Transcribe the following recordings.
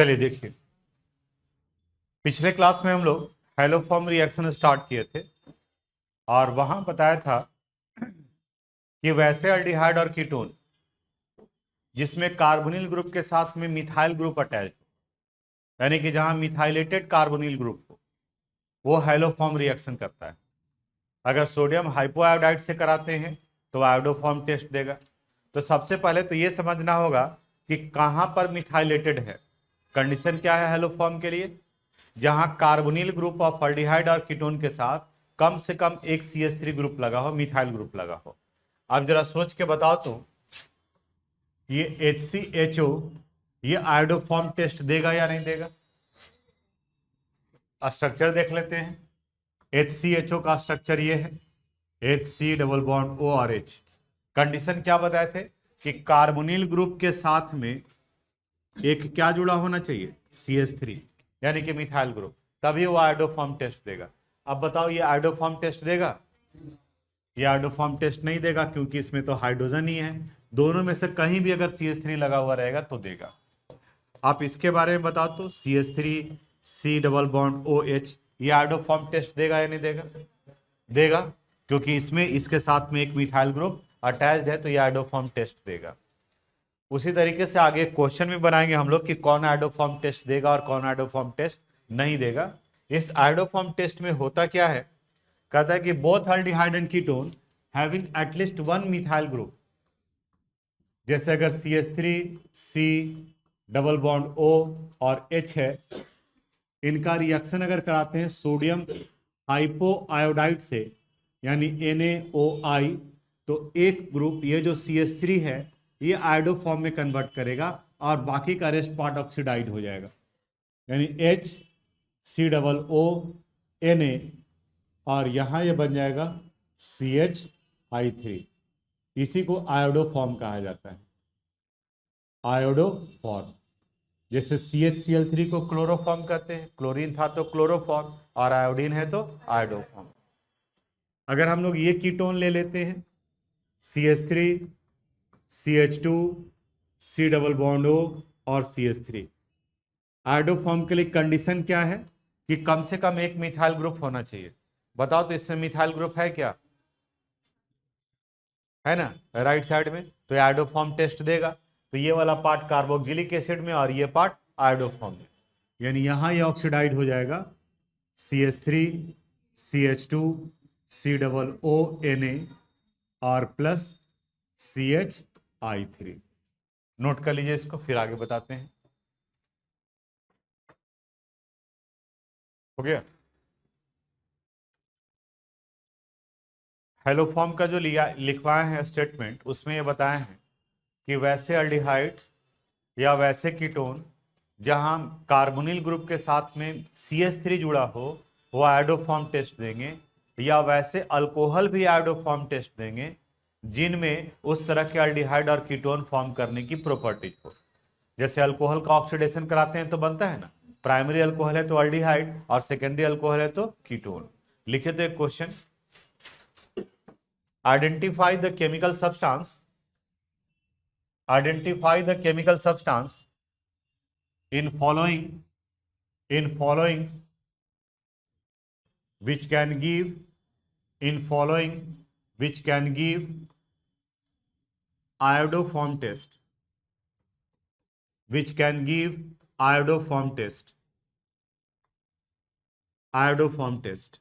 चलिए देखिए, पिछले क्लास में हम लोग हैलोफॉर्म रिएक्शन स्टार्ट किए थे और वहां बताया था कि वैसे अल्डिहाइड और कीटोन जिसमें कार्बोनिल ग्रुप के साथ में मिथाइल ग्रुप अटैच हो, यानी कि जहां मिथाइलेटेड कार्बोनिल ग्रुप हो, वो हैलोफॉर्म रिएक्शन करता है। अगर सोडियम हाइपोआयोडाइड से कराते हैं तो आयोडोफॉर्म टेस्ट देगा। तो सबसे पहले तो ये समझना होगा कि कहां पर मिथाइलेटेड है। कंडीशन क्या है हैलोफॉर्म के लिए? जहां कार्बोनिल ग्रुप ऑफ अल्डिहाइड और कीटोन के साथ कम से कम एक CH3 ग्रुप लगा हो, मिथाइल ग्रुप लगा हो। अब जरा सोच के बताओ तो ये HCHO ये आयोडोफॉर्म टेस्ट देगा या नहीं देगा? स्ट्रक्चर देख लेते हैं। HCHO का स्ट्रक्चर ये है, HC double bond ORH। Condition क्या बताए थे कि कार्बोनिल ग्रुप के साथ में एक क्या जुड़ा होना चाहिए? CH3, यानी कि मिथाइल ग्रुप, तभी वो आयोडोफॉर्म टेस्ट देगा। अब बताओ ये आयोडोफॉर्म टेस्ट देगा? ये आयोडोफॉर्म टेस्ट नहीं देगा क्योंकि इसमें तो हाइड्रोजन ही है। दोनों में से कहीं भी अगर CH3 लगा हुआ रहेगा तो देगा। आप इसके बारे में बताओ तो CH3 C double bond OH ये आयोडोफॉर्म टेस्ट देगा या नहीं देगा? देगा, क्योंकि इसमें इसके साथ में एक मिथाइल ग्रुप अटैच्ड है, तो ये आयोडोफॉर्म टेस्ट देगा। उसी तरीके से आगे क्वेश्चन भी बनाएंगे हम लोग कि कौन आयोडोफॉर्म टेस्ट देगा और कौन आयोडोफॉर्म टेस्ट नहीं देगा। इस आयोडोफॉर्म टेस्ट में होता क्या है? कहता है कि both aldehyde and ketone having at least one methyl group, जैसे अगर CH3 C double bond O और H है, इनका रिएक्शन अगर कराते हैं सोडियम हाइपोआयोडाइड से यानी NaOI, तो एक ग्रुप ये जो CH3 है ये आयोडो फॉर्म में कन्वर्ट करेगा और बाकी का रेस्ट पार्ट ऑक्सीडाइड हो जाएगा, यानी HC डबल O Na, और यहां ये बन जाएगा CH3। इसी को आयोडो फॉर्म कहा जाता है, आयोडो फॉर्म। जैसे CHCl3 को क्लोरोफॉर्म कहते हैं, क्लोरीन था तो क्लोरोफॉर्म और आयोडीन है तो आयोडोफॉर्म। अगर हम लोग ये कीटोन ले लेते हैं CH3 CH2 C double bond O और CH3, आयोडोफॉर्म के लिए कंडीशन क्या है कि कम से कम एक मिथाइल ग्रुप होना चाहिए। बताओ तो इससे मिथाइल ग्रुप है क्या? है ना, राइट साइड में, तो आयोडोफॉर्म टेस्ट देगा। तो ये वाला पार्ट कार्बोक्सिलिक एसिड में और ये पार्ट आयोडोफॉर्म में, यानी यहां ये ऑक्सीडाइड हो जाएगा CH3 CH2 C double O Na और प्लस CHI3। नोट कर लीजिए इसको, फिर आगे बताते हैं। हो गया? हेलोफॉर्म का जो लिया लिखवाए हैं स्टेटमेंट, उसमें ये बताए हैं कि वैसे अल्डिहाइड या वैसे कीटोन जहां कार्बोनिल ग्रुप के साथ में CH3 जुड़ा हो वो आयोडोफॉर्म टेस्ट देंगे, या वैसे अल्कोहल भी आयोडोफॉर्म टेस्ट देंगे जिनमें उस तरह के अल्डिहाइड और कीटोन फॉर्म करने की प्रॉपर्टीज हो। जैसे अल्कोहल का ऑक्सीडेशन कराते हैं तो बनता है ना, प्राइमरी अल्कोहल है तो अल्डिहाइड और सेकेंडरी अल्कोहल है तो कीटोन। लिखे तो एक question, identify the chemical substance, identify the chemical substance in following which can give in following which can give iodoform test, which can give iodoform test, iodoform test।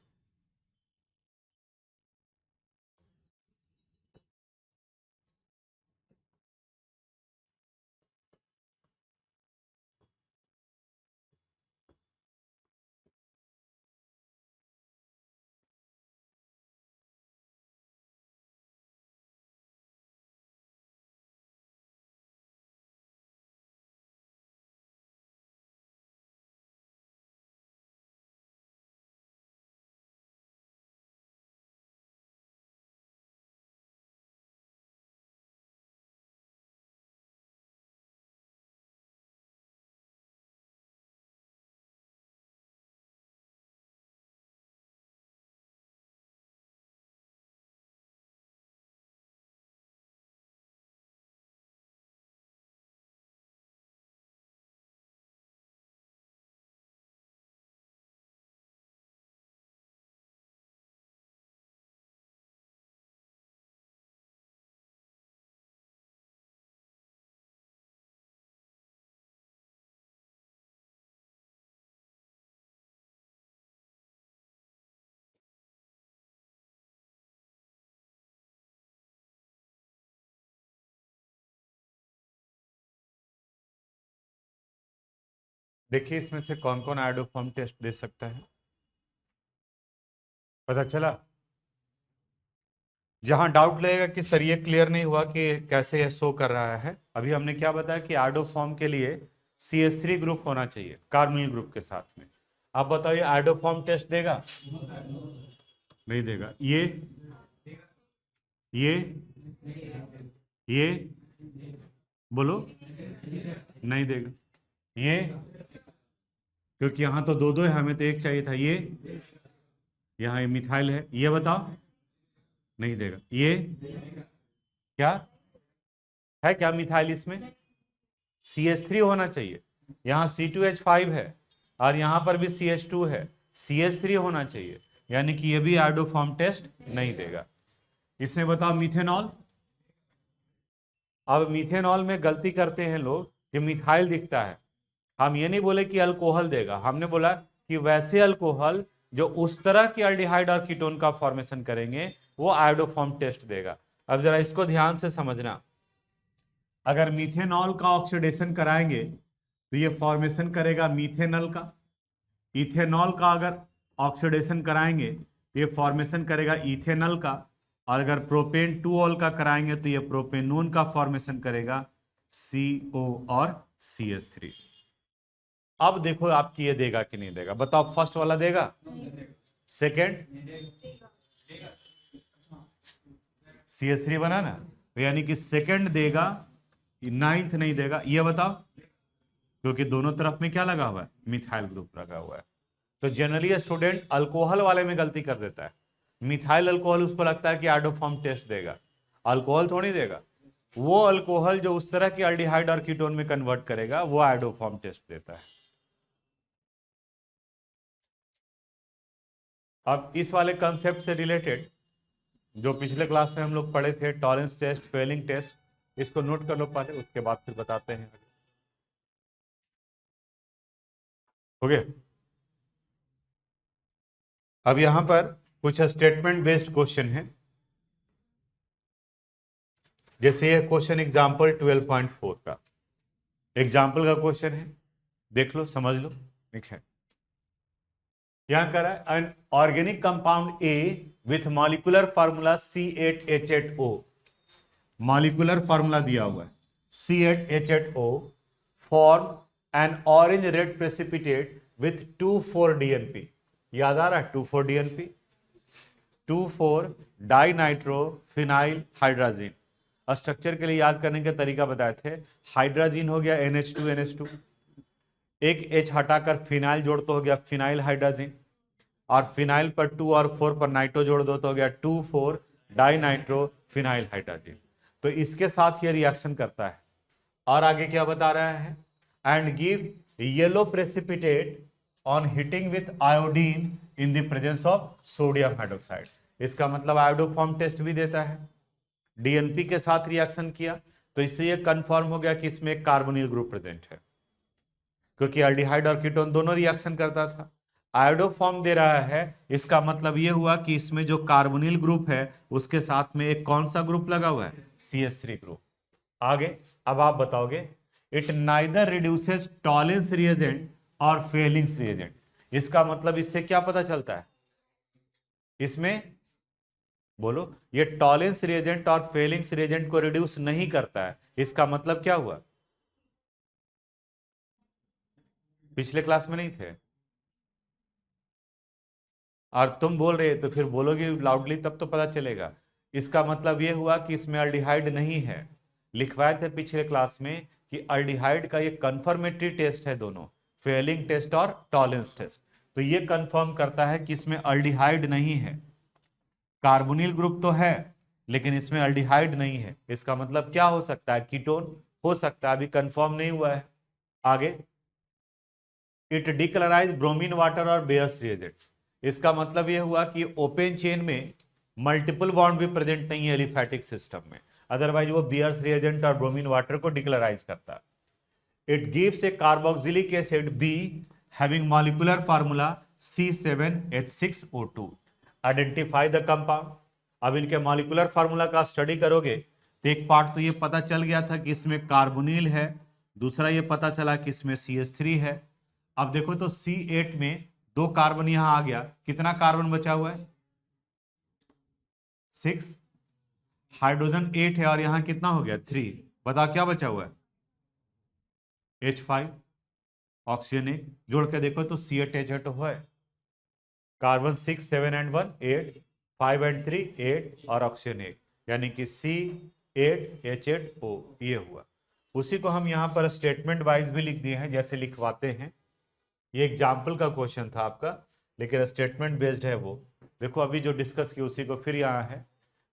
देखिए इसमें से कौन कौन आयोडोफॉर्म टेस्ट दे सकता है, पता चला। जहां डाउट लगेगा कि सर ये क्लियर नहीं हुआ कि कैसे ये शो कर रहा है, अभी हमने क्या बताया कि आयोडोफॉर्म के लिए CH3 ग्रुप होना चाहिए कार्बोनिल ग्रुप के साथ में। आप बताओ ये आयोडोफॉर्म टेस्ट देगा, नहीं देगा। ये ये बोलो, नहीं देगा। ये क्योंकि यहां तो दो दो है, हमें तो एक चाहिए था। यहाँ ये मिथाइल है, ये बताओ, नहीं देगा। ये क्या है, क्या मिथाइल इसमें CH3 होना चाहिए, यहाँ C2H5 है और यहां पर भी CH2 है, CH3 होना चाहिए, यानी कि ये भी आयोडोफॉर्म टेस्ट नहीं देगा। इसमें बताओ मिथेनॉल। अब मिथेनॉल में गलती करते हैं लोग कि मिथाइल दिखता है, हम ये नहीं बोले कि अल्कोहल देगा, हमने बोला कि वैसे अल्कोहल जो उस तरह की अल्डिहाइड और कीटोन का फॉर्मेशन करेंगे वो आयोडोफॉर्म टेस्ट देगा। अब जरा इसको ध्यान से समझना, अगर मीथेनॉल का ऑक्सीडेशन कराएंगे तो ये फॉर्मेशन करेगा मीथेनॉल का। इथेनॉल का अगर ऑक्सीडेशन कराएंगे तो ये फॉर्मेशन करेगा इथेनॉल का। और अगर प्रोपेन 2ऑल का कराएंगे तो ये प्रोपेनोन का फॉर्मेशन करेगा CO और CH3। अब देखो आपकी ये देगा कि नहीं देगा, बताओ। फर्स्ट वाला देगा, सेकेंड CH3 बना ना, तो यानी कि सेकेंड देगा, नाइन्थ नहीं देगा। ये बताओ, क्योंकि दोनों तरफ में क्या लगा हुआ है, मिथाइल ग्रुप लगा हुआ है। तो जनरली स्टूडेंट अल्कोहल वाले में गलती कर देता है, मिथाइल अल्कोहल उसको लगता है कि आयोडोफॉर्म टेस्ट देगा, अल्कोहल थोड़ी देगा। वो अल्कोहल जो उस तरह की अल्डिहाइड और कीटोन में कन्वर्ट करेगा वो आयोडोफॉर्म टेस्ट देता है। अब इस वाले कंसेप्ट से रिलेटेड जो पिछले क्लास में हम लोग पढ़े थे, टॉलरेंस टेस्ट, फेलिंग टेस्ट, इसको नोट कर लो पहले, उसके बाद फिर बताते हैं। हो गया। अब यहां पर कुछ स्टेटमेंट बेस्ड क्वेश्चन है, जैसे ये क्वेश्चन एग्जाम्पल 12.4 का एग्जाम्पल का क्वेश्चन है, देख लो समझ लो। ठीक है, यहां कह रहा है an organic compound A with molecular formula C8H8O, molecular formula दिया हुआ है C8H8O, form an orange red precipitate with 2,4-DNP। याद आ रहा है 2,4-DNP, 2,4 dinitro phenyl hydrazine. Structure के लिए याद करने का तरीका बताए थे, हाइड्राजीन हो गया NH2NH2, एक H हटाकर फिनाइल जोड़ तो हो गया फिनाइल हाइड्राजीन, और फिनाइल पर 2 और 4 पर नाइट्रो जोड़ दो तो हो गया 2,4 डाइनाइट्रो फिनाइल हाइड्राजीन। तो इसके साथ ये रिएक्शन करता है। और आगे क्या बता रहा है, and give yellow precipitate on heating with iodine in the presence of sodium hydroxide. इसका मतलब आयोडोफॉर्म टेस्ट भी देता है, DNP के साथ रिएक्शन किया तो इससे ये कंफर्म हो गया कि इसमें एक कार्बोनिल ग्रुप प्रेजेंट है, क्योंकि अल्डिहाइड और कीटोन दोनों रिएक्शन करता था। आयोडोफॉर्म दे रहा है, इसका मतलब ये हुआ कि इसमें जो कार्बोनिल ग्रुप है उसके साथ में एक कौन सा ग्रुप लगा हुआ है, CH3 ग्रुप। आगे अब आप बताओगे, it neither reduces Tollens reagent और फेलिंग्स रिएजेंट। इसका मतलब इससे क्या पता चलता है, इसमें बोलो, ये टॉलेंस रिएजेंट और फेलिंग्स रिएजेंट को रिड्यूस नहीं करता है। इसका मतलब क्या हुआ, पिछले क्लास में नहीं थे और तुम बोल रहे तो फिर बोलोगे लाउडली तब तो पता चलेगा। इसका मतलब यह हुआ कि इसमें अल्डिहाइड नहीं है। लिखवाए थे पिछले क्लास में कि अल्डिहाइड का ये कंफर्मेटरी टेस्ट है, दोनों फेलिंग टेस्ट और टॉलेंस टेस्ट। तो ये कंफर्म करता है कि इसमें अल्डिहाइड नहीं है, कार्बोनिल ग्रुप तो है लेकिन इसमें अल्डिहाइड नहीं है। इसका मतलब क्या हो सकता है, कीटोन हो सकता है, अभी कंफर्म नहीं हुआ है। आगे, इट डिक्लोराइज ब्रोमीन वाटर और बेयर्स रिएजेंट। इसका मतलब यह हुआ कि ओपन चेन में मल्टीपल बॉन्ड भी प्रेजेंट नहीं है एलिफैटिक सिस्टम में, अदरवाइज वो बियर्स रिएजेंट और ब्रोमीन वाटर को डिक्लोराइज करता है। It gives A carboxylic acid B having molecular formula C7H6O2। Identify the compound. अब इनके मॉलिक्यूलर फार्मूला का स्टडी करोगे तो एक पार्ट तो ये पता चल गया था कि इसमें कार्बोनिल है, दूसरा ये पता चला कि इसमें CH3 है, अब देखो तो C8 में 2 कार्बन यहां आ गया, कितना कार्बन बचा हुआ है? 6। हाइड्रोजन 8 है और यहां कितना हो गया? 3। बताओ क्या बचा हुआ है? H5। ऑक्सीजन 1 जोड़ के देखो तो C8H8 हुआ है। कार्बन 6, 7 एंड 1 8, 5 एंड 3 8 और ऑक्सीजन 1, यानी कि C8H8O ये हुआ। उसी को हम यहाँ पर स्टेटमेंट वाइज भी लिख दिए हैं, जैसे लिखवाते हैं। ये एग्जाम्पल का क्वेश्चन था आपका, लेकिन स्टेटमेंट बेस्ड है वो। देखो अभी जो डिस्कस किया उसी को फिर यहाँ है।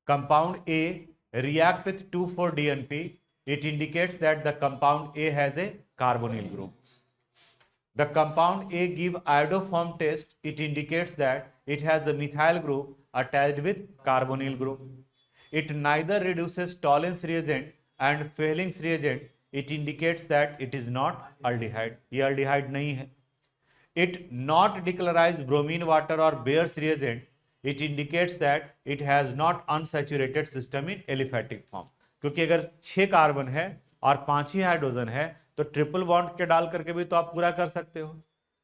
Compound A react with 2,4-DNP, it indicates that the compound A has a carbonyl group. The compound A give iodoform test, it indicates that it has a methyl group attached with carbonyl group. It neither reduces Tollens reagent and Fehling's reagent, it indicates that it is not aldehyde. ये aldehyde नहीं है. It not decolorized bromine water or Bayer's reagent, it indicates that it has not unsaturated system in aliphatic form. क्योंकि अगर 6 carbon है और 5 ही hydrogen है तो triple bond के डाल करके भी तो आप पूरा कर सकते हो,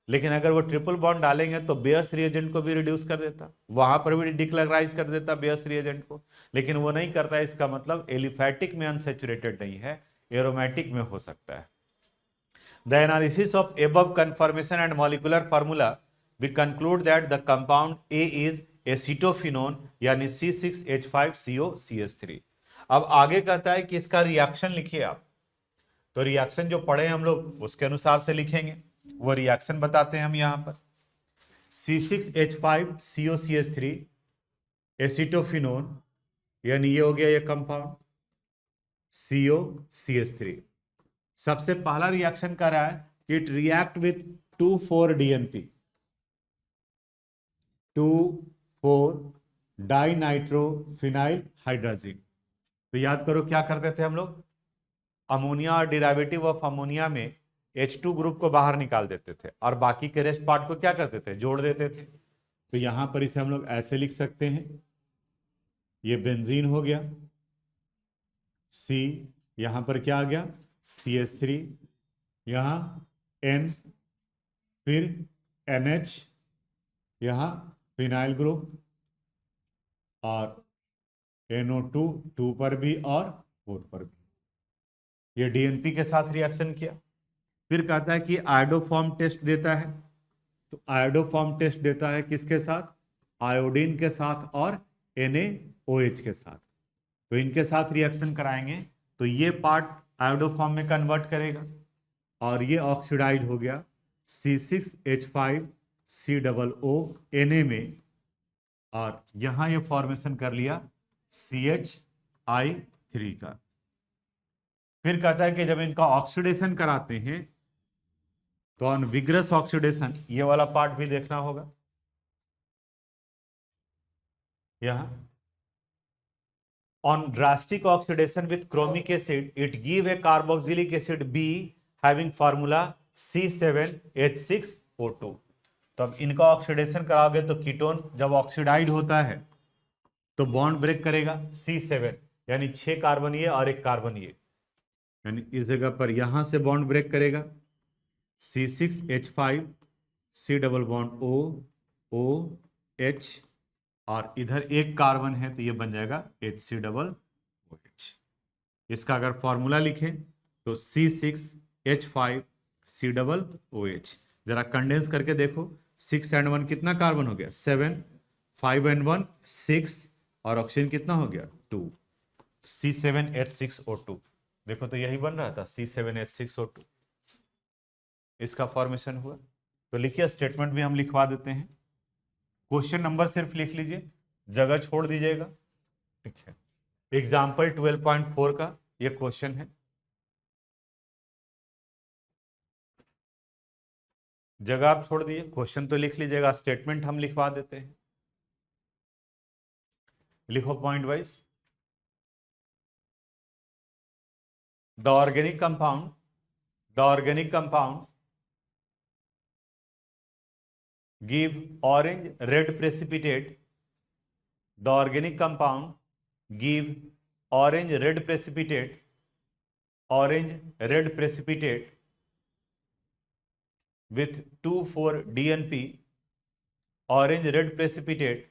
लेकिन अगर वो ट्रिपल बॉन्ड डालेंगे तो बेयर्स रिएजेंट को भी रिड्यूस कर देता, वहां पर भी डिक्लराइज कर देता बेयर्स रिएजेंट को, लेकिन वो नहीं करता। इसका मतलब एलिफैटिक में अनसैचुरेटेड नहीं है, एरोमेटिक में हो सकता है। The analysis of above conformation and molecular formula, we conclude that the compound A is acetophenone यानी C6H5COCH3। अब आगे कहता है कि इसका रिएक्शन लिखिए आप, तो रिएक्शन जो पढ़े हम लोग उसके अनुसार से लिखेंगे, वो रिएक्शन बताते हैं हम यहाँ पर। C6H5COCH3 एसिटोफिनोन, यानी ये हो गया ये कंपाउंड COCH3। सबसे पहला रिएक्शन कर रहा है कि it react with 2,4-DNP, two four dinitrophenyl hydrazine. तो याद करो क्या करते थे हम लोग, अमोनिया और डेरिवेटिव ऑफ अमोनिया में H2 ग्रुप को बाहर निकाल देते थे और बाकी के रेस्ट पार्ट को क्या करते थे, जोड़ देते थे। तो यहां पर इसे हम लोग ऐसे लिख सकते हैं, ये बेंजीन हो गया, C यहां पर क्या आ गया CH3, यहां N, फिर NH, यहां फिनाइल ग्रुप और NO2 2 पर भी और 4 पर भी, ये DNP के साथ रिएक्शन किया। फिर कहता है कि आयोडोफॉर्म टेस्ट देता है, तो आयोडोफॉर्म टेस्ट देता है किसके साथ, आयोडीन के साथ और NaOH के साथ। तो इनके साथ रिएक्शन कराएंगे तो ये पार्ट आयोडोफॉर्म में कन्वर्ट करेगा और ये ऑक्सीडाइड हो गया C6H5COO में, और यहां ये फॉर्मेशन कर लिया CHI3 का। फिर कहता है कि जब इनका ऑक्सीडेशन कराते हैं तो ऑन विग्रस ऑक्सीडेशन, ये वाला पार्ट भी देखना होगा। यहां on drastic oxidation with chromic acid, it give a carboxylic acid B having formula C7H6O2। तो अब इनका ऑक्सीडेशन कराओगे तो कीटोन जब ऑक्सीडाइड होता है तो बॉन्ड ब्रेक करेगा C7, यानी 6 कार्बन ये और 1 कार्बन ये, यानी इस जगह पर यहां से बॉन्ड ब्रेक करेगा C6H5 C double bond OH, और इधर 1 कार्बन है तो ये बन जाएगा HCOOH। इसका अगर फॉर्मूला लिखें तो C6H5COOH। जरा कंडेंस करके देखो, 6 एंड 1 कितना कार्बन हो गया 7, 5 एंड 1 6 और ऑक्सीजन कितना हो गया 2, C7H6O2। देखो तो यही बन रहा था C7H6O2, इसका फॉर्मेशन हुआ। तो लिखिए, स्टेटमेंट भी हम लिखवा देते हैं, क्वेश्चन नंबर सिर्फ लिख लीजिए, जगह छोड़ दीजिएगा, ठीक है। एग्जाम्पल 12.4 का ये क्वेश्चन है, जगह आप छोड़ दीजिए, क्वेश्चन तो लिख लीजिएगा, स्टेटमेंट हम लिखवा देते हैं। लिखो point wise. The organic compound give orange red precipitate, the organic compound give orange red precipitate with 2,4-DNP, orange red precipitate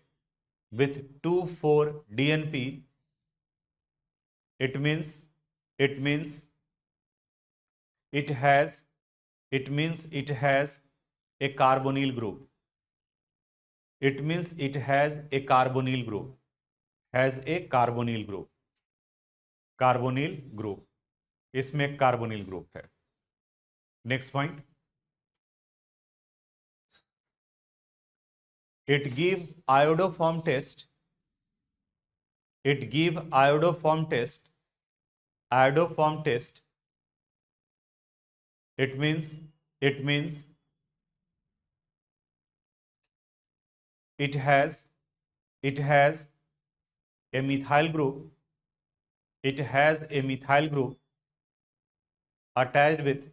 with 2,4-DNP, it means it has a carbonyl group. It means it has a carbonyl group. Has a carbonyl group. Carbonyl group, इसमें एक carbonyl group है. Next point, it give iodoform test. It give iodoform test. Iodoform test, it means it has a methyl group. It has a methyl group attached with,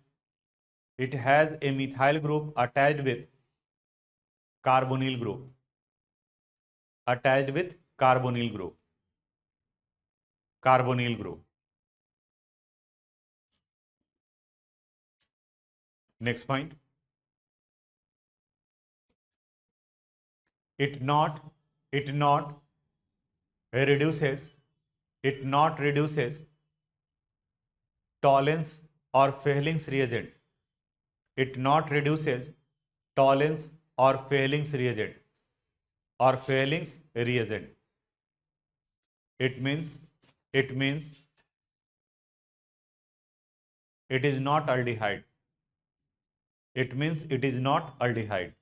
it has a methyl group attached with carbonyl group, attached with carbonyl group, carbonyl group. Next point, it not reduces Tollens or Fehling's reagent. It not reduces Tollens or Fehling's reagent, or Fehling's reagent. It means it is not aldehyde. It means it is not aldehyde.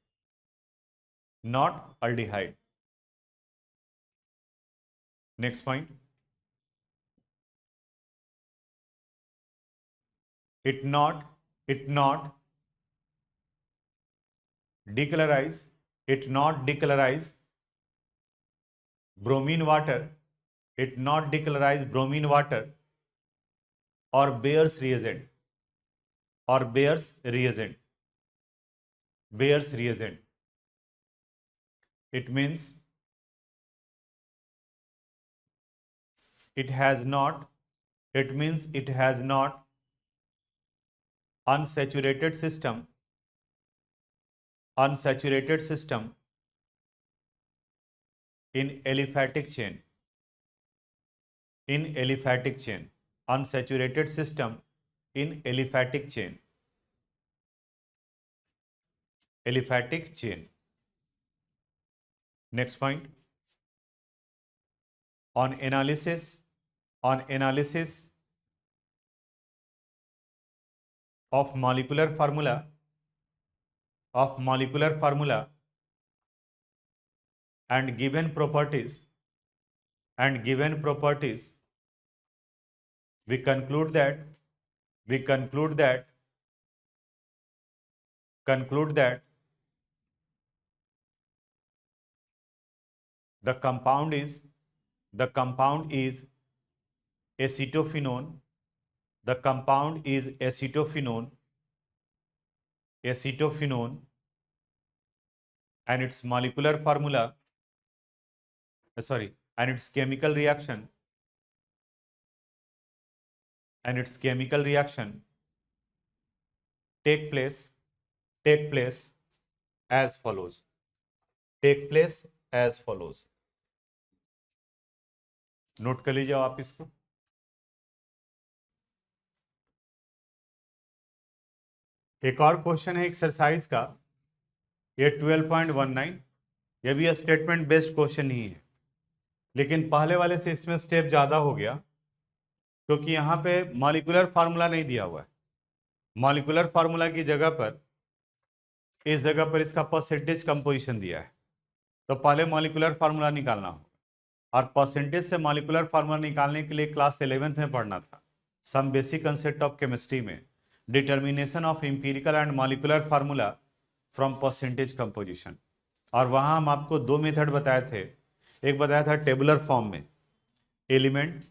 Not aldehyde. Next point, it not decolorize bromine water. It not decolorize bromine water or Bayer's reagent, or Bayer's reagent. It means it has not unsaturated system in aliphatic chain. Unsaturated system in aliphatic chain. Next point, on analysis of molecular formula and given properties, we conclude that the compound is acetophenone. The compound is acetophenone, and its molecular formula, and its chemical reaction, take place as follows. Note कर लीजिए आप इसको. एक और question है exercise का, ये 12.19. ये भी स्टेटमेंट बेस्ड क्वेश्चन ही है, लेकिन पहले वाले से इसमें स्टेप ज्यादा हो गया, क्योंकि यहाँ पे मॉलिक्यूलर फार्मूला नहीं दिया हुआ है. मॉलिक्यूलर फार्मूला की जगह पर इस जगह पर इसका परसेंटेज कंपोजिशन दिया है. तो पहले मॉलिक्यूलर फार्मूला निकालना होगा, और परसेंटेज से मॉलिक्यूलर फार्मूला निकालने के लिए क्लास 11th में पढ़ना था, some basic concept of chemistry में, determination of empirical and molecular formula from percentage composition. और वहां हम आपको दो मेथड बताए थे. एक बताया था टेबुलर फॉर्म में, element,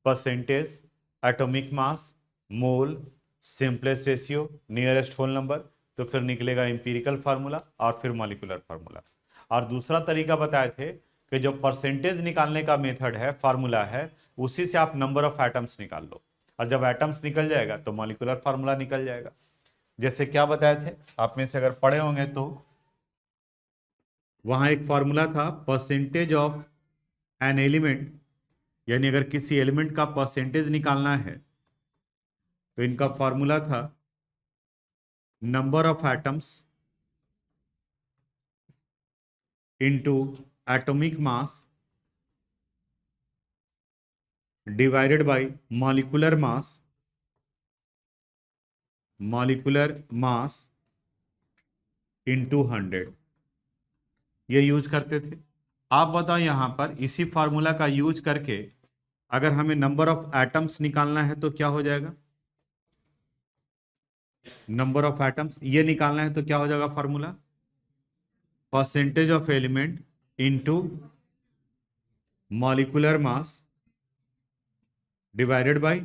percentage, atomic mass, mole, simplest ratio, nearest whole number, तो फिर निकलेगा एम्पिरिकल फार्मूला और फिर मॉलिक्यूलर फार्मूला. और दूसरा तरीका बताए थे कि जो परसेंटेज निकालने का मेथड है, फार्मूला है, उसी से आप नंबर ऑफ एटम्स निकाल लो, और जब एटम्स निकल जाएगा तो मॉलिक्यूलर फार्मूला निकल जाएगा. जैसे क्या बताए थे, आप में से अगर पढ़े होंगे तो वहां एक फॉर्मूला था, परसेंटेज ऑफ एन एलिमेंट, यानी अगर किसी एलिमेंट का परसेंटेज निकालना है तो इनका फॉर्मूला था number of atoms into atomic mass divided bye molecular mass into 100, ये यूज करते थे। आप बताओ यहां पर इसी फॉर्मूला का यूज करके अगर हमें नंबर ऑफ एटम्स निकालना है तो क्या हो जाएगा, नंबर ऑफ एटम्स ये निकालना है तो क्या हो जाएगा formula, percentage of element into molecular mass divided by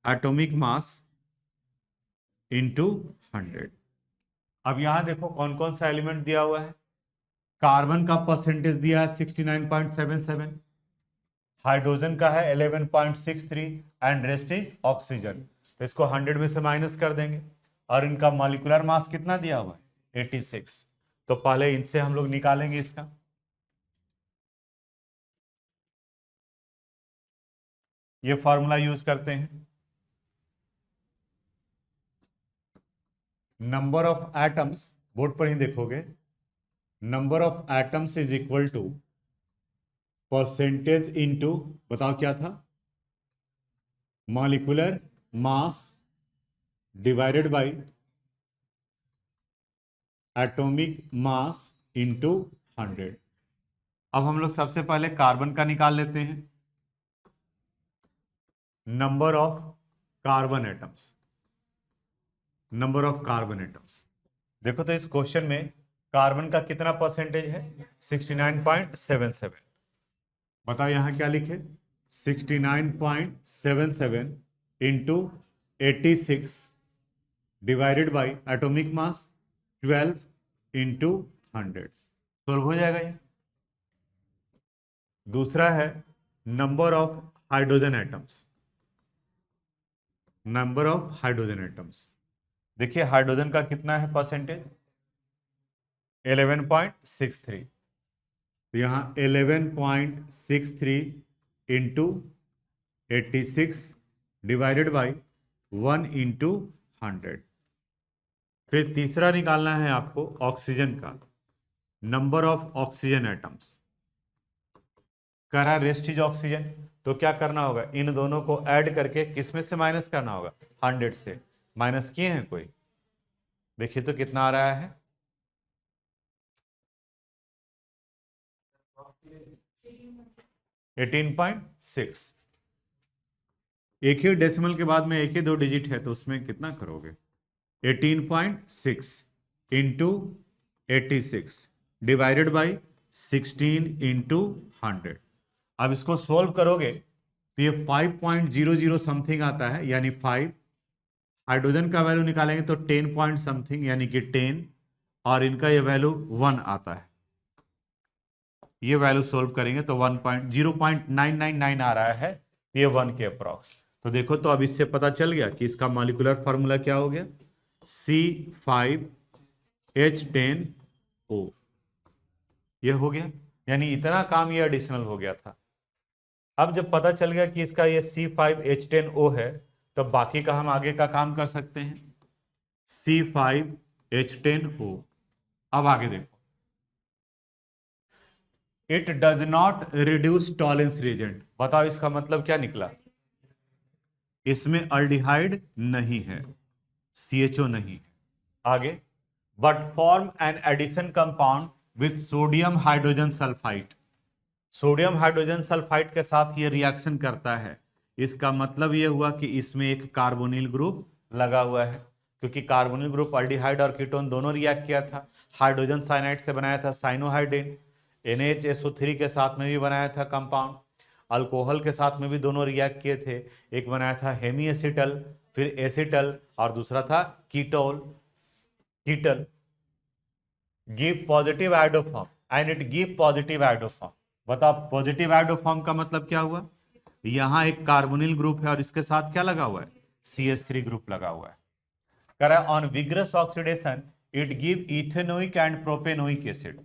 atomic mass into 100। अब यहां देखो कौन कौन सा एलिमेंट दिया हुआ है, कार्बन का परसेंटेज दिया है 69.77, हाइड्रोजन का है 11.63 एंड रेस्ट इज ऑक्सीजन। तो इसको 100 में से माइनस कर देंगे और इनका मॉलिक्यूलर मास कितना दिया हुआ है 86। तो पहले इनसे हम लोग निकालेंगे इसका, ये फॉर्मूला यूज करते हैं, नंबर ऑफ एटम्स बोर्ड पर ही देखोगे, number of atoms is equal to percentage into, बताओ क्या था, molecular mass divided by atomic mass into 100। अब हम लोग सबसे पहले कार्बन का निकाल लेते हैं, number of carbon atoms, number of carbon atoms. देखो तो इस क्वेश्चन में कार्बन का कितना परसेंटेज है 69.77, बताओ यहां क्या लिखे 69.77 into 86 divided by atomic mass 12 into 100, solve हो जाएगा ये। दूसरा है number of hydrogen atoms, number of hydrogen atoms, देखिए हाइड्रोजन का कितना है परसेंटेज 11.63, तो यहां 11.63 इंटू 86 डिवाइडेड बाय 1 इंटू 100। फिर तीसरा निकालना है आपको ऑक्सीजन का, नंबर ऑफ ऑक्सीजन एटम्स, करा रेस्ट इज ऑक्सीजन, तो क्या करना होगा इन दोनों को ऐड करके किस में से माइनस करना होगा 100 से, माइनस किए हैं कोई, देखिए तो कितना आ रहा है 18.6, एक ही डेसिमल के बाद में एक ही दो डिजिट है तो उसमें कितना करोगे 18.6 इंटू 86 डिवाइडेड बाई 16 इंटू 100। अब इसको सोल्व करोगे तो ये 5.00 समथिंग आता है, यानी 5, हाइड्रोजन का वैल्यू निकालेंगे तो 10 पॉइंट समथिंग यानी कि 10, और इनका ये वैल्यू 1 आता है, ये वैल्यू सोल्व करेंगे तो 0.999 आ रहा है, ये 1 के अप्रॉक्स। तो देखो तो अब इससे पता चल गया कि इसका मॉलिक्यूलर फार्मूला क्या हो गया C5H10O, ये हो गया, यानी इतना काम ये एडिशनल हो गया था। अब जब पता चल गया कि इसका ये C5H10O है तो बाकी का हम आगे का काम कर सकते हैं, C5H10O। अब आगे देखो, it does not reduce Tollens reagent, बताओ इसका मतलब क्या निकला, इसमें अल्डिहाइड नहीं है, CHO नहीं। आगे, but form an addition compound with sodium hydrogen sulphide, sodium hydrogen sulphide के साथ ये रिएक्शन करता है, इसका मतलब ये हुआ कि इसमें एक कार्बोनिल ग्रुप लगा हुआ है, क्योंकि कार्बोनिल ग्रुप अल्डिहाइड और कीटोन दोनों रिएक्ट किया था, हाइड्रोजन साइनाइड से बनाया था साइनोहाइड्रेन, NHSO3 के साथ में भी बनाया था कंपाउंड, अल्कोहल के साथ में भी दोनों रिएक्ट किए थे, एक बनाया था हेमी एसिटल, फिर एसिटल, और दूसरा था ketol, कीटल, give positive iodoform and it give positive iodoform. बताओ पॉजिटिव आइडोफॉर्म का मतलब क्या हुआ, यहां एक कार्बोनिल ग्रुप है और इसके साथ क्या लगा हुआ है CH3 ग्रुप लगा हुआ है। करा on vigorous oxidation it give ethanoic and propanoic acid.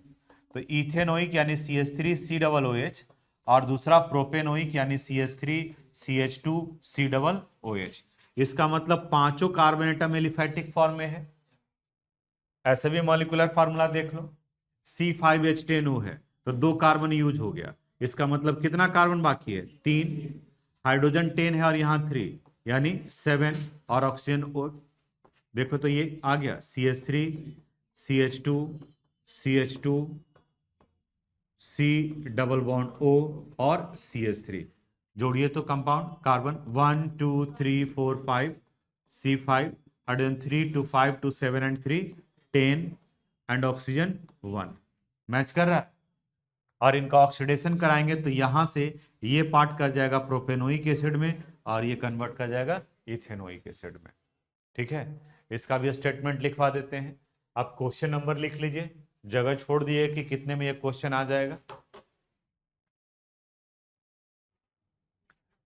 तो इथेनोइक यानी CH3COOH और दूसरा प्रोपेनोइक यानी CH3CH2COOH। इसका मतलब पांचों कार्बन एटम एलिफैटिक फॉर्म में है। ऐसे भी मॉलिक्यूलर फार्मूला देख लो, C5H10O है तो 2 कार्बन यूज हो गया, इसका मतलब कितना कार्बन बाकी है? 3। हाइड्रोजन 10 है और यहां 3 यानी 7 और ऑक्सीजन देखो तो ये आ गया CH3 CH2 CH2 C double bond O और CH3 जोड़िए तो compound carbon 1 2 3 4 5 C5 hydrogen 3 2 5 2 7 and 3 10 and oxygen 1 match कर रहा है। और इनका ऑक्सीडेशन कराएंगे तो यहां से ये पार्ट कर जाएगा प्रोपेनोइक एसिड में और ये कन्वर्ट कर जाएगा इथेनोइक एसिड में। ठीक है, इसका भी स्टेटमेंट लिखवा देते हैं। आप क्वेश्चन नंबर लिख लीजिए, जगह छोड़ दिए कि कितने में ये क्वेश्चन आ जाएगा।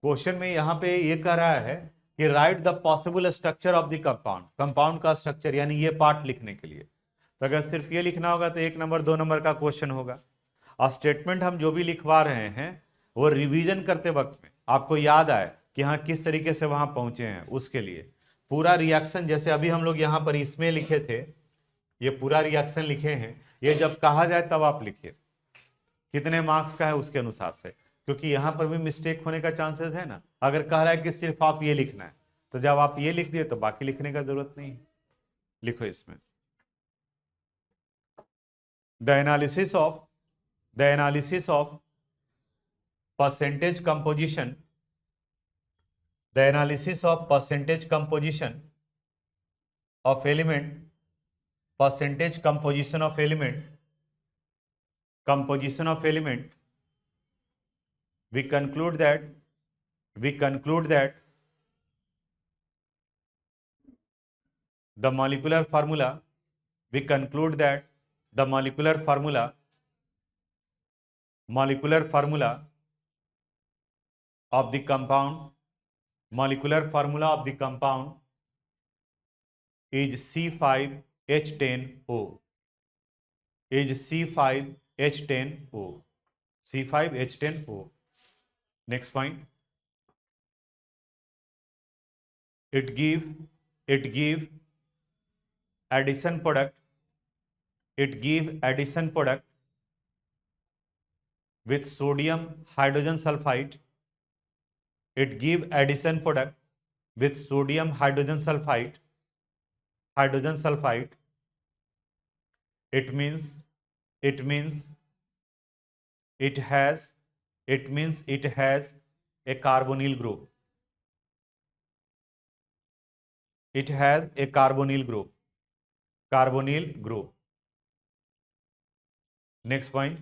क्वेश्चन में यहां पे ये कह रहा है कि right the possible structure of the compound, compound का स्ट्रक्चर यानी ये पार्ट लिखने के लिए। तो अगर सिर्फ ये लिखना होगा तो 1 नंबर 2 नंबर का क्वेश्चन होगा। और स्टेटमेंट हम जो भी लिखवा रहे हैं वो रिवीजन करते वक्त में आपको याद आए कि हाँ किस तरीके से वहां पहुंचे हैं, उसके लिए पूरा रिएक्शन जैसे अभी हम लोग यहां पर इसमें लिखे थे, ये पूरा रिएक्शन लिखे हैं, ये जब कहा जाए तब आप लिखिए कितने मार्क्स का है उसके अनुसार से, क्योंकि यहां पर भी मिस्टेक होने का चांसेस है ना। अगर कह रहा है कि सिर्फ आप ये लिखना है तो जब आप ये लिख दिए तो बाकी लिखने का जरूरत नहीं है। लिखो इसमें the analysis of percentage composition, the analysis of percentage composition of element, percentage composition of element, we conclude that the molecular formula of the compound is C5H10O, C5H10O. Next point, it give addition product with sodium hydrogen sulfide. It give addition product with sodium hydrogen sulfide. It means it has a carbonyl group. It has a carbonyl group. Next point,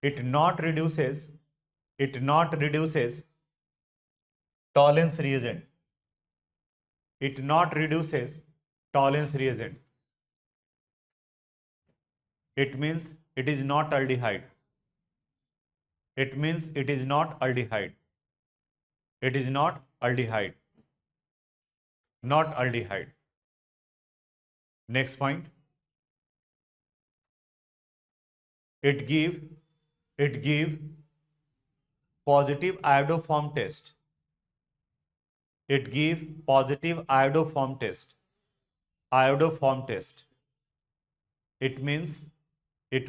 it not reduces Tollens reagent. It not reduces Tollens reagent. It means it is not aldehyde. It means it is not aldehyde. It is not aldehyde. Not aldehyde. Next point, it give positive iodoform test. It give positive iodoform test. It means it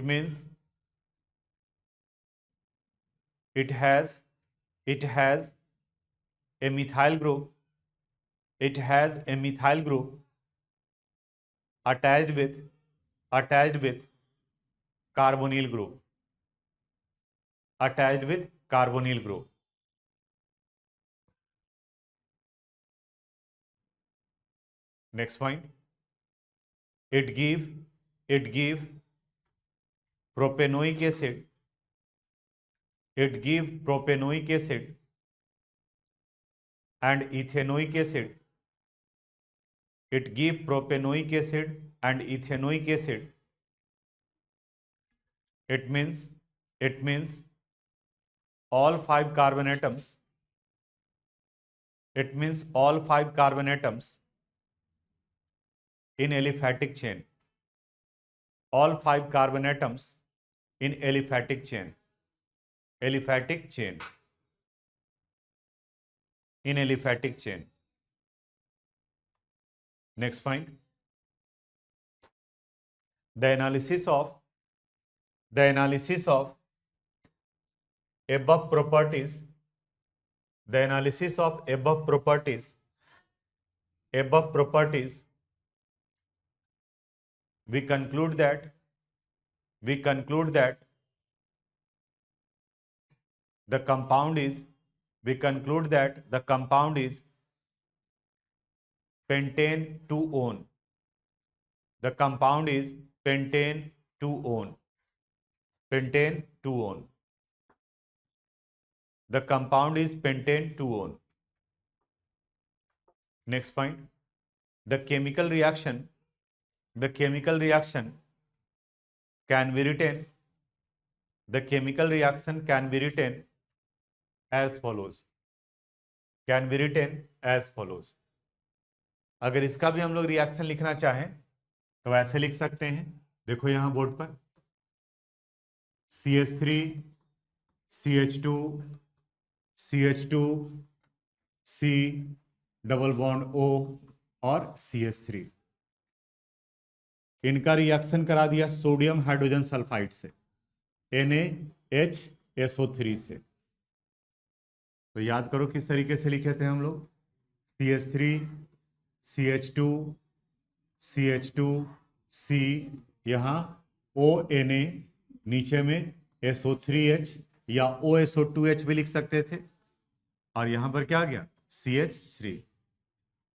has a methyl group. It has a methyl group attached with carbonyl group. Next point, it give propanoic acid. It give propanoic acid and ethanoic acid. It give propanoic acid and ethanoic acid. It means all 5 carbon atoms It means all 5 carbon atoms in aliphatic chain. All 5 carbon atoms in aliphatic chain. Aliphatic chain. In aliphatic chain. Next point. The analysis of above properties. The analysis of above properties. We conclude that the compound is pentane 2-one. The compound is pentane 2-one. Pentane 2-one. The compound is pentane 2-one. Next point. The chemical reaction can be written. The chemical reaction can be written as follows. Can be written as follows. अगर इसका भी हम लोग reaction लिखना चाहें तो ऐसे लिख सकते हैं. देखो यहां बोर्ड पर CH3 CH2 CH2 C double bond O और CH3. इनका रिएक्शन करा दिया सोडियम हाइड्रोजन सल्फाइड से NaHSO3 से. तो याद करो किस तरीके से लिखे थे हम लोग. CH3 CH2 CH2 C यहां ONA नीचे में SO3H या OSO2H भी लिख सकते थे और यहां पर क्या आ गया CH3.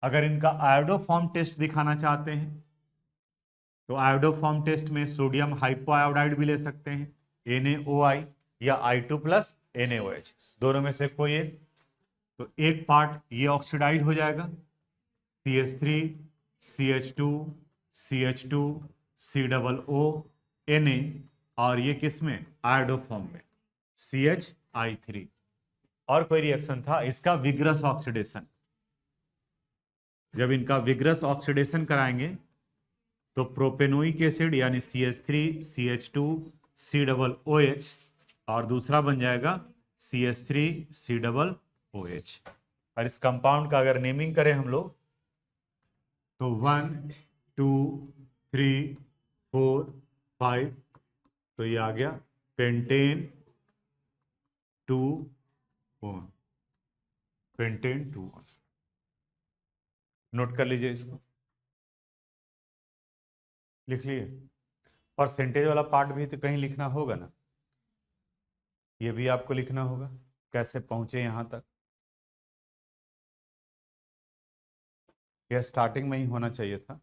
अगर इनका आयोडोफॉर्म टेस्ट दिखाना चाहते हैं तो आयोडोफॉर्म टेस्ट में सोडियम हाइपोआयोडाइड भी ले सकते हैं NaOI या I2+ NaOH दोनों में से कोई एक. तो एक पार्ट ये ऑक्सीडाइड हो जाएगा CH3 CH2 CH2 COO Na और ये किस में आयोडोफॉर्म में CHI3. और कोई रिएक्शन था इसका विग्रस ऑक्सीडेशन. जब इनका विग्रस ऑक्सीडेशन कराएंगे तो प्रोपेनोइक एसिड यानी CH3 CH2 COOH और दूसरा बन जाएगा CH3 COOH. और इस कंपाउंड का अगर नेमिंग करें हम लोग तो 1 2 3 4 5 तो ये आ गया पेंटेन 2-1. पेंटेन 2-1. नोट कर लीजिए इसको. लिख लिए. परसेंटेज वाला पार्ट भी तो कहीं लिखना होगा ना. ये भी आपको लिखना होगा कैसे पहुंचे यहां तक. यह स्टार्टिंग में ही होना चाहिए था.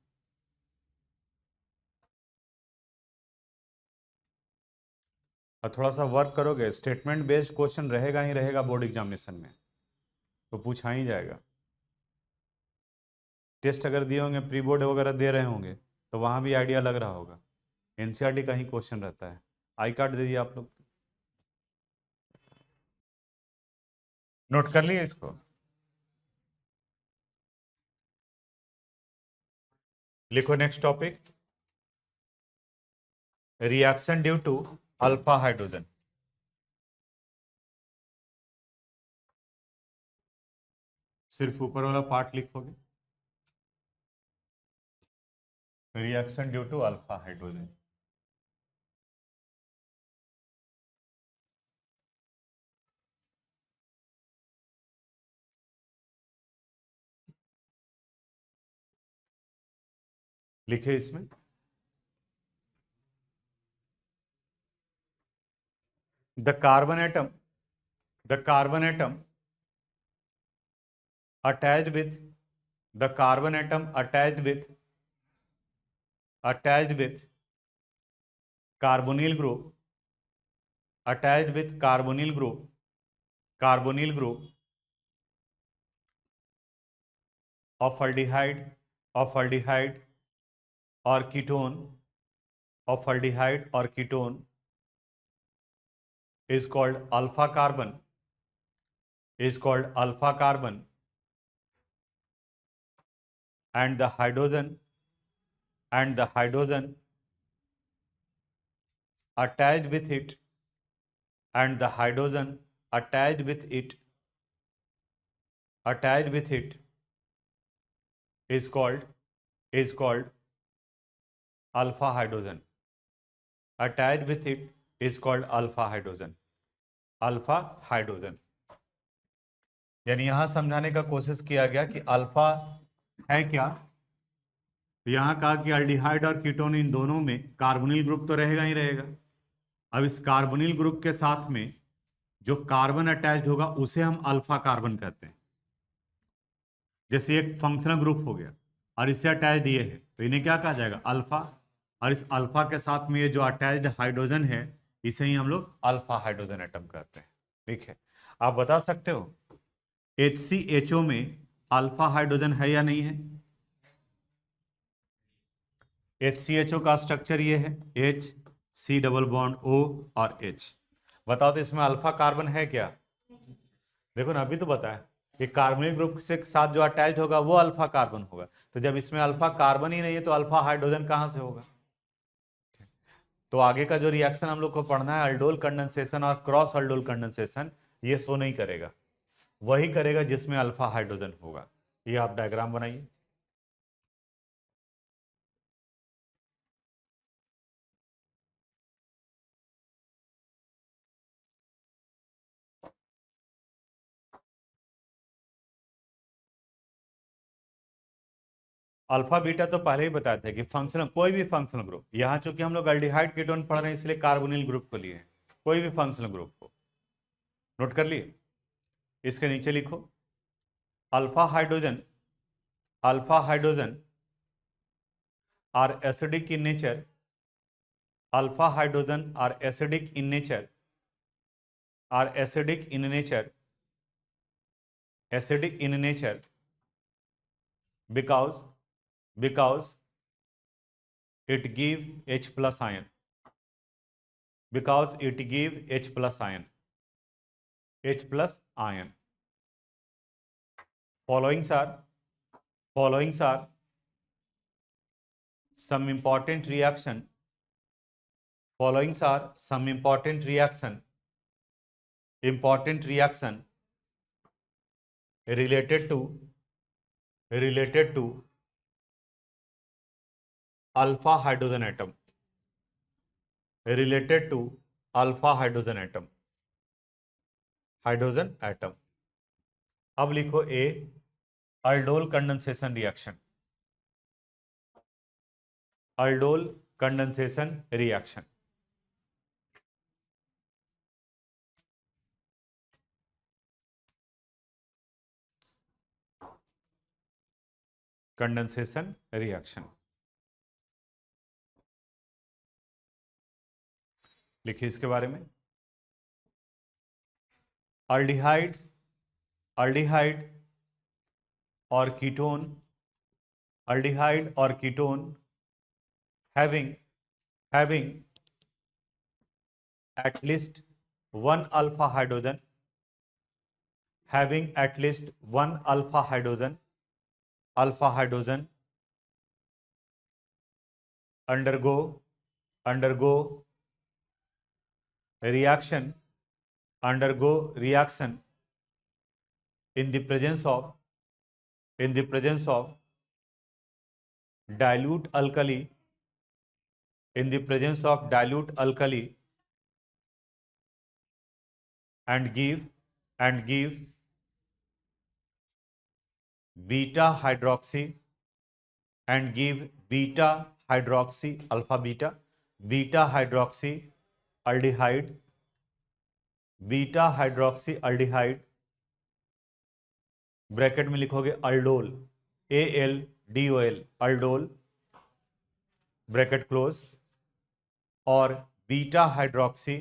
और थोड़ा सा वर्क करोगे स्टेटमेंट बेस्ड क्वेश्चन रहेगा ही रहेगा बोर्ड एग्जामिनेशन में तो पूछा ही जाएगा. टेस्ट अगर दिए होंगे प्री बोर्ड वगैरह दे रहे होंगे तो वहां भी आइडिया लग रहा होगा. एनसीईआरटी का ही क्वेश्चन रहता है. आई कार्ड दे दिए आप लोग. नोट कर लिए इसको. लिखो next topic. Reaction due to alpha hydrogen. सिर्फ ऊपर वाला पार्ट लिखोगे. Reaction due to alpha hydrogen. लिखे इसमें the carbon atom attached with carbonyl group of aldehyde or ketone is called alpha carbon and the hydrogen attached with it and the hydrogen attached with it is called alpha hydrogen. Attached with it is called alpha hydrogen. यानी यहां समझाने का कोशिश किया गया कि alpha है क्या। यहां कहा कि अल्डिहाइड और कीटोन इन दोनों में कार्बोनिल ग्रुप तो रहेगा ही रहेगा। अब इस कार्बोनिल ग्रुप के साथ में जो कार्बन अटैच्ड होगा उसे हम अल्फा कार्बन कहते हैं। जैसे एक फंक्शनल ग्रुप हो गया और इससे अटैच्ड ये है तो इन्हें क्या कहा जाएगा, अल्फा। और इस अल्फा के साथ में ये जो अटैच्ड हाइड्रोजन है इसे ही हम लोग अल्फा हाइड्रोजन एटम कहते हैं। ठीक है, आप बता सकते हो HCHO में अल्फा हाइड्रोजन है या नहीं है। HCHO का स्ट्रक्चर ये है H, C double bond O और H। बताओ तो इसमें अल्फा कार्बन है क्या। देखो ना, अभी तो बताया कि कार्बोनिल ग्रुप से साथ जो अटैच होगा वो अल्फा कार्बन होगा। तो जब इसमें अल्फा कार्बन ही नहीं है तो अल्फा हाइड्रोजन कहां से होगा। तो आगे का जो रिएक्शन हम लोग को पढ़ना है अल्डोल कंडेंसेशन और क्रॉस अल्डोल कंडेंसेशन, ये शो नहीं करेगा, वही करेगा जिसमें अल्फा हाइड्रोजन होगा। ये आप डायग्राम बनाइए। अल्फा बीटा तो पहले ही बताए थे कि फंक्शनल, कोई भी फंक्शनल ग्रुप, यहाँ चूंकि हम लोग अल्डिहाइड कीटोन पढ़ रहे हैं इसलिए कार्बोनिल ग्रुप को लिए हैं, कोई भी फंक्शनल ग्रुप को नोट कर लिए। इसके नीचे लिखो alpha hydrogen are acidic in nature, alpha hydrogen are acidic in nature, acidic in nature because it give H plus ion, because it give H plus ion. Followings are some important reaction related to alpha hydrogen atom, hydrogen atom. अब लिखो a aldol condensation reaction, condensation reaction लिखिए इसके बारे में। Aldehyde और ketone having at least one alpha hydrogen, undergo reaction in the presence of dilute alkali, and give beta hydroxy alpha beta hydroxy aldehyde, bracket में लिखोगे aldol, ALDOL, aldol bracket close, और beta hydroxy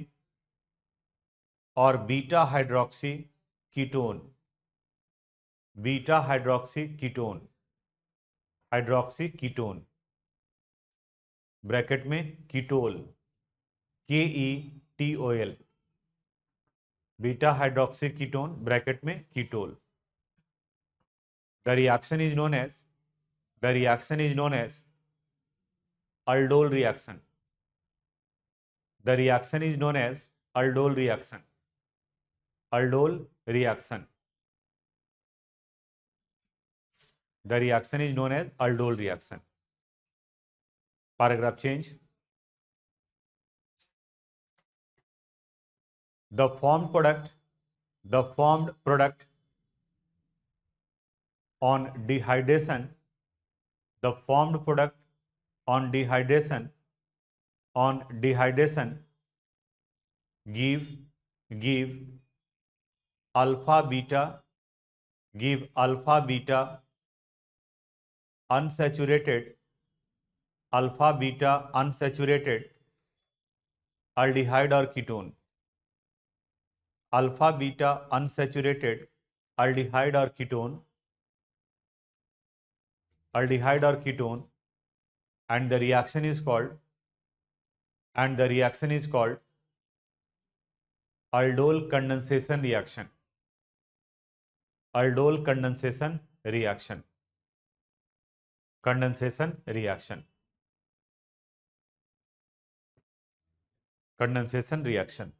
ketone, bracket में ketol, KETOL, beta hydroxy ketone bracket में ketol. The reaction is known as the reaction is known as aldol reaction. The reaction is known as aldol reaction. Aldol reaction. The reaction is known as aldol reaction. Paragraph change. The formed product on dehydration, the formed product on dehydration give alpha beta unsaturated aldehyde or ketone. Alpha beta unsaturated aldehyde or ketone and the reaction is called aldol condensation reaction. Aldol condensation reaction. Condensation reaction.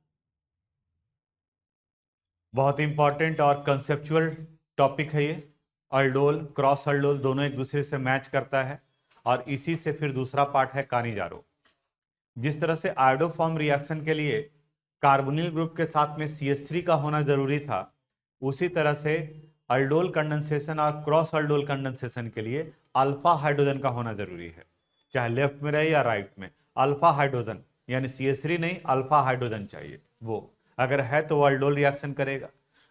बहुत important और conceptual topic है ये। Aldol cross aldol दोनों एक दूसरे से match करता है और इसी से फिर दूसरा पार्ट है कानीजारो। जिस तरह से आयोडोफॉर्म रिएक्शन के लिए कार्बोनिल ग्रुप के साथ में CH3 का होना जरूरी था, उसी तरह से अल्डोल कंडेंसेशन और क्रॉस अल्डोल कंडेंसेशन के लिए अल्फा हाइड्रोजन का होना जरूरी है, चाहे लेफ्ट में रहे या राइट में। अल्फा हाइड्रोजन यानी CH3 नहीं, अल्फा हाइड्रोजन चाहिए। वो अगर है तो वो अल्डोल रिएक्शन करेगा।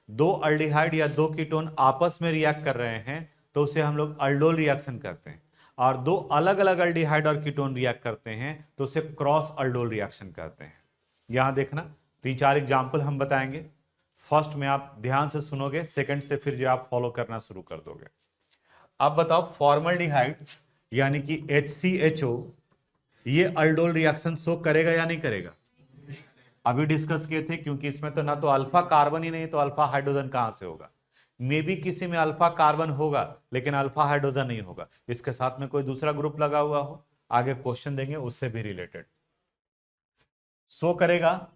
दो अल्डिहाइड या दो कीटोन आपस में रिएक्ट कर रहे हैं तो उसे हम लोग अल्डोल रिएक्शन करते हैं, और दो अलग अलग अल्डिहाइड और कीटोन रिएक्ट करते हैं तो उसे क्रॉस अल्डोल रिएक्शन करते हैं। यहां देखना 3-4 एग्जाम्पल हम बताएंगे। फर्स्ट में आप ध्यान से सुनोगे, सेकंड से फिर जो आप फॉलो करना शुरू कर दोगे। अब बताओ फॉर्मल्डिहाइड यानी कि HCHO ये अल्डोल रिएक्शन शो करेगा या नहीं करेगा? अभी डिस्कस किए थे, क्योंकि इसमें तो ना तो अल्फा कार्बन ही नहीं तो अल्फा हाइड्रोजन कहां से होगा। मे भी किसी में अल्फा कार्बन होगा लेकिन अल्फा हाइड्रोजन नहीं होगा, इसके साथ में कोई दूसरा ग्रुप लगा हुआ हो। आगे क्वेश्चन देंगे उससे भी रिलेटेड। शो करेगा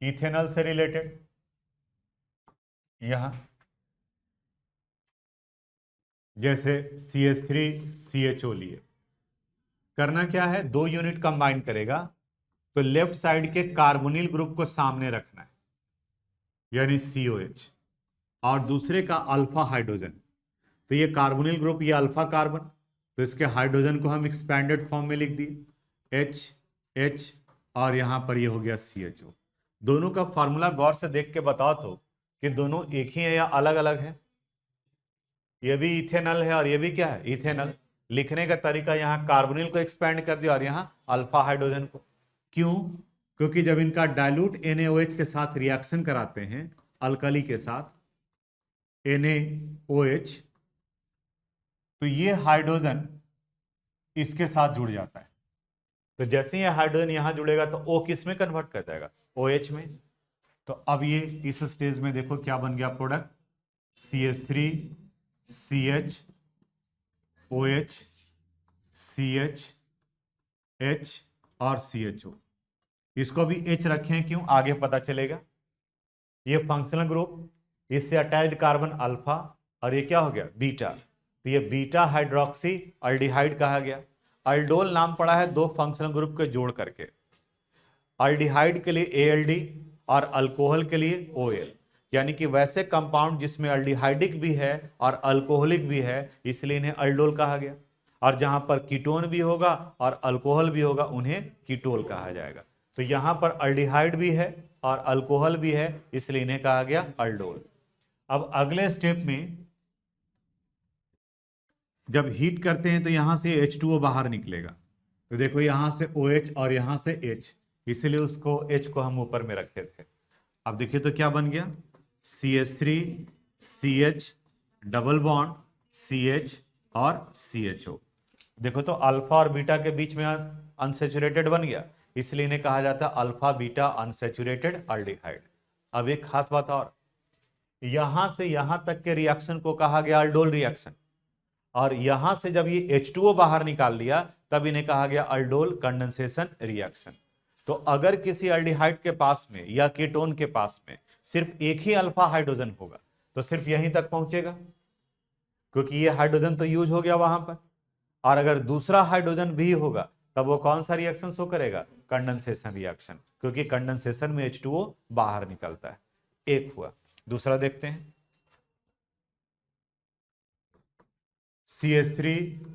इथेनॉल से रिलेटेड। यहां जैसे CH3CHO लिए, करना क्या है, 2 यूनिट कंबाइन करेगा तो लेफ्ट साइड के कार्बोनिल ग्रुप को सामने रखना है यानी COH, और दूसरे का अल्फा हाइड्रोजन। तो ये कार्बोनिल ग्रुप, ये अल्फा कार्बन, तो इसके हाइड्रोजन को हम एक्सपैंडेड फॉर्म में लिख दिए H और यहां पर ये हो गया CHO। दोनों का फॉर्मूला गौर से देख के बताओ तो कि दोनों एक ही है या अलग अलग है। ये भी इथेनॉल है और ये भी क्या है, इथेनॉल। लिखने का तरीका यहाँ कार्बोनिल को एक्सपैंड कर दिया और यहाँ अल्फा हाइड्रोजन को। क्यों? क्योंकि जब इनका डाइल्यूट NaOH के साथ रिएक्शन कराते हैं, अल्कली के साथ NaOH, तो ये हाइड्रोजन इसके साथ जुड़ जाता है। तो जैसे ही हाइड्रोजन यहां जुड़ेगा तो O किस में कन्वर्ट कर जाएगा, OH में। तो अब ये इस स्टेज में देखो क्या बन गया product, CH3 CH OH CH H और CHO। इसको भी H रखें, क्यों, आगे पता चलेगा। ये फंक्शनल ग्रुप, इससे अटैच्ड कार्बन अल्फा और ये क्या हो गया, बीटा, तो ये बीटा हाइड्रोक्सी अल्डिहाइड कहा गया। अल्डोल नाम पड़ा है दो फंक्शनल ग्रुप के जोड़ करके। अल्डिहाइड के लिए ALD और अल्कोहल के लिए OL, यानी कि वैसे कंपाउंड जिसमें अल्डिहाइडिक भी है और अल्कोहलिक भी है, इसलिए इन्हें अल्डोल कहा गया। और जहां पर कीटोन भी होगा और अल्कोहल भी होगा उन्हें कीटोल कहा जाएगा। तो यहां पर अल्डिहाइड भी है और अल्कोहल भी है, इसलिए इन्हें कहा गया अल्डोल। अब अगले स्टेप में जब हीट करते हैं तो यहां से H2O बाहर निकलेगा। तो देखो यहां से OH और यहां से H, इसलिए उसको H को हम ऊपर में रखे थे। अब देखिए तो क्या बन गया, CH3 CH double bond CH और CHO। देखो तो अल्फा और बीटा के बीच में अनसेचुरेटेड बन गया, इसलिए इन्हें कहा जाता है अल्फा बीटा अनसेचुरेटेड अल्डिहाइड। अब एक खास बात और, यहां से यहां तक के रिएक्शन को कहा गया अल्डोल रिएक्शन, और यहां से जब ये H2O बाहर निकाल लिया तब इन्हें कहा गया अल्डोल कंडेंसेशन रिएक्शन। तो अगर किसी अल्डिहाइड के पास में या कीटोन के पास में सिर्फ एक ही अल्फा हाइड्रोजन होगा तो सिर्फ यहीं तक पहुंचेगा, क्योंकि ये हाइड्रोजन तो यूज हो गया वहां पर। और अगर दूसरा हाइड्रोजन भी होगा तब वो कौन सा रिएक्शन शो करेगा? कंडेंसेशन रिएक्शन, क्योंकि कंडेंसेशन में H2O बाहर निकलता है। एक हुआ। दूसरा देखते हैं, CH3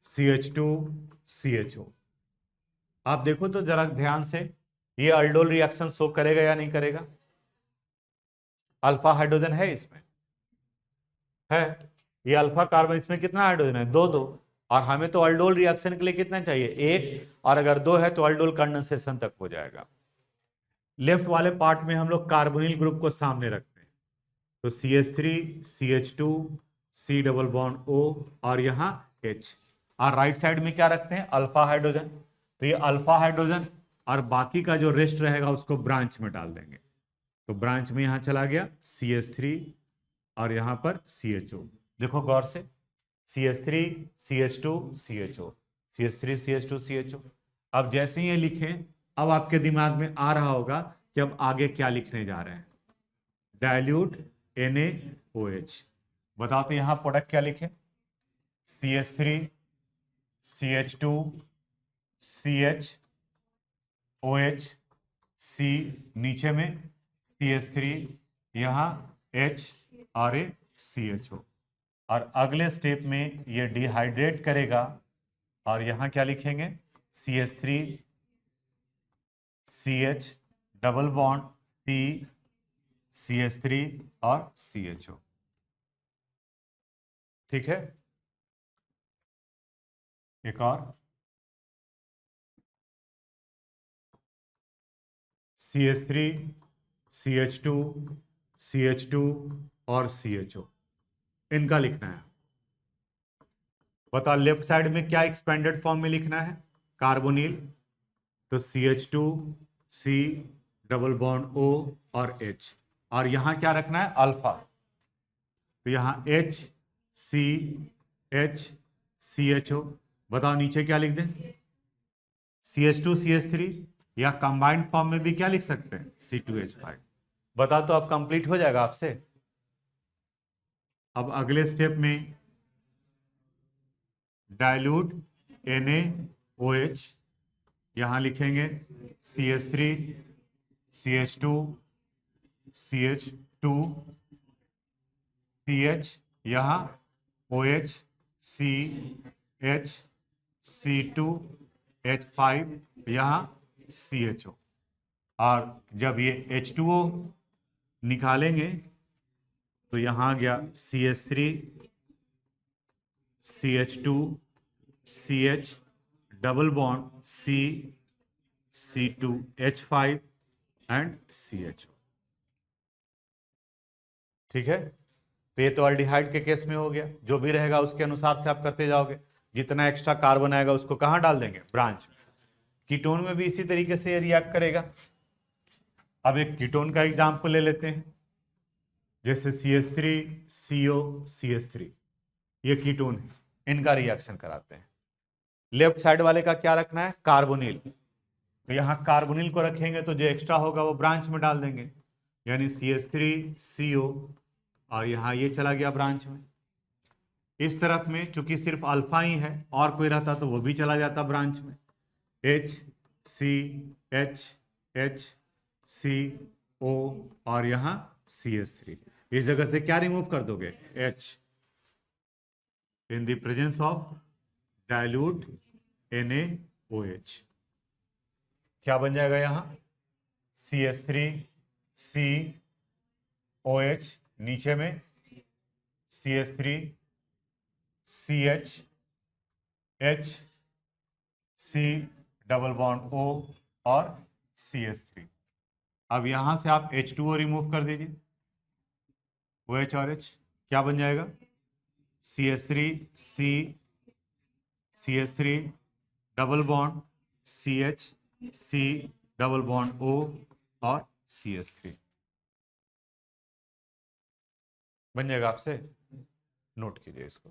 CH2 CHO। आप देखो तो जरा ध्यान से, ये अल्डोल रिएक्शन शो करेगा या नहीं करेगा? अल्फा हाइड्रोजन है इसमें, है। ये अल्फा कार्बन, इसमें कितना हाइड्रोजन है? दो दो। और हमें तो अल्डोल रिएक्शन के लिए कितना चाहिए? एक। और अगर दो है तो अल्डोल कंडेंसेशन तक हो जाएगा। लेफ्ट वाले पार्ट में हम लोग कार्बोनिल ग्रुप को सामने रखते हैं, तो CH3 CH2 C double bond O और यहां H। और राइट साइड में क्या रखते हैं? Alpha hydrogen. तो ये अल्फा हाइड्रोजन और बाकी का जो रेस्ट रहेगा उसको ब्रांच में डाल देंगे। तो ब्रांच में यहां चला गया CH3 और यहां पर CHO। देखो गौर से, CH3 CH2 CHO, CH3 CH2 CHO। अब जैसे ही ये लिखें, अब आपके दिमाग में आ रहा होगा कि अब आगे क्या लिखने जा रहे हैं। Dilute NaOH। बताओ तो यहां प्रोडक्ट क्या लिखे? CH3 CH2 CHOH C, नीचे में CH3, यहां H और ये CHO। और अगले स्टेप में ये डिहाइड्रेट करेगा और यहां क्या लिखेंगे? CH3 CH double bond C CH3 और CHO। ठीक है। एक और, CH3 CH2 CH2 और CHO, इनका लिखना है। बताओ लेफ्ट साइड में क्या एक्सपेंडेड फॉर्म में लिखना है? कार्बोनिल। तो CH2 C double bond O और H। और यहां क्या रखना है? अल्फा। तो यहां H C H CHO। बताओ नीचे क्या लिख दें? CH2 CH3, या कंबाइंड फॉर्म में भी क्या लिख सकते हैं? C2H5। बताओ तो अब कंप्लीट हो जाएगा आपसे। अब अगले स्टेप में डाइल्यूट NaOH, यहां लिखेंगे CH3 CH2 CH2 CH, यहां OH CH C2H5, यहां CHO। और जब ये H2O निकालेंगे तो यहां आ गया CH3 CH2 CH double bond C C2H5 and CHO। ठीक है। तो ये तो अल्डिहाइड के केस में हो गया, जो भी रहेगा उसके अनुसार से आप करते जाओगे। जितना एक्स्ट्रा कार्बन आएगा उसको कहां डाल देंगे? ब्रांच में। कीटोन में भी इसी तरीके से रिएक्ट करेगा। अब एक कीटोन का एग्जांपल ले लेते हैं, जैसे CH3 CO CH3, ये कीटोन है, इनका रिएक्शन कराते हैं। लेफ्ट साइड वाले का क्या रखना है? कार्बोनिल। तो यहां कार्बोनिल को रखेंगे तो जो एक्स्ट्रा होगा वो ब्रांच में डाल देंगे, यानी CH3 CO और यहां ये चला गया ब्रांच में। इस तरफ में चूंकि सिर्फ अल्फा ही है, और कोई रहता तो वो भी चला जाता ब्रांच में। H C H H C O और यहां CH3। इस जगह से क्या रिमूव कर दोगे? H। In the presence of dilute NaOH क्या बन जाएगा? यहां CH3 COH, नीचे में CH3 CH H C double bond O और CH3। अब यहां से आप H2O रिमूव कर दीजिए, OH और H क्या बन जाएगा? CH3 C CH3 double bond CH C double bond O और CH3 बन जाएगा आपसे। नोट कीजिए इसको।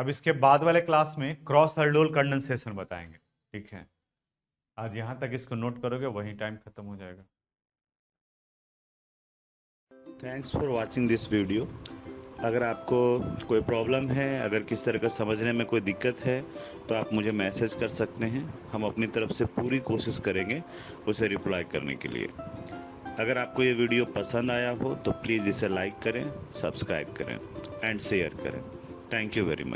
अब इसके बाद वाले क्लास में क्रॉस अर्डोल कंडेंसेशन बताएंगे, ठीक है। आज यहां तक इसको नोट करोगे, वही टाइम खत्म हो जाएगा। Thanks for watching this video. अगर आपको कोई प्रॉब्लम है, अगर किस तरह का समझने में कोई दिक्कत है, तो आप मुझे मैसेज कर सकते हैं। हम अपनी तरफ से पूरी कोशिश करेंगे उसे रिप्लाई करने के लिए। अगर आपको ये वीडियो पसंद आया हो तो प्लीज़ इसे लाइक करें, सब्सक्राइब करें एंड शेयर करें। Thank you very much.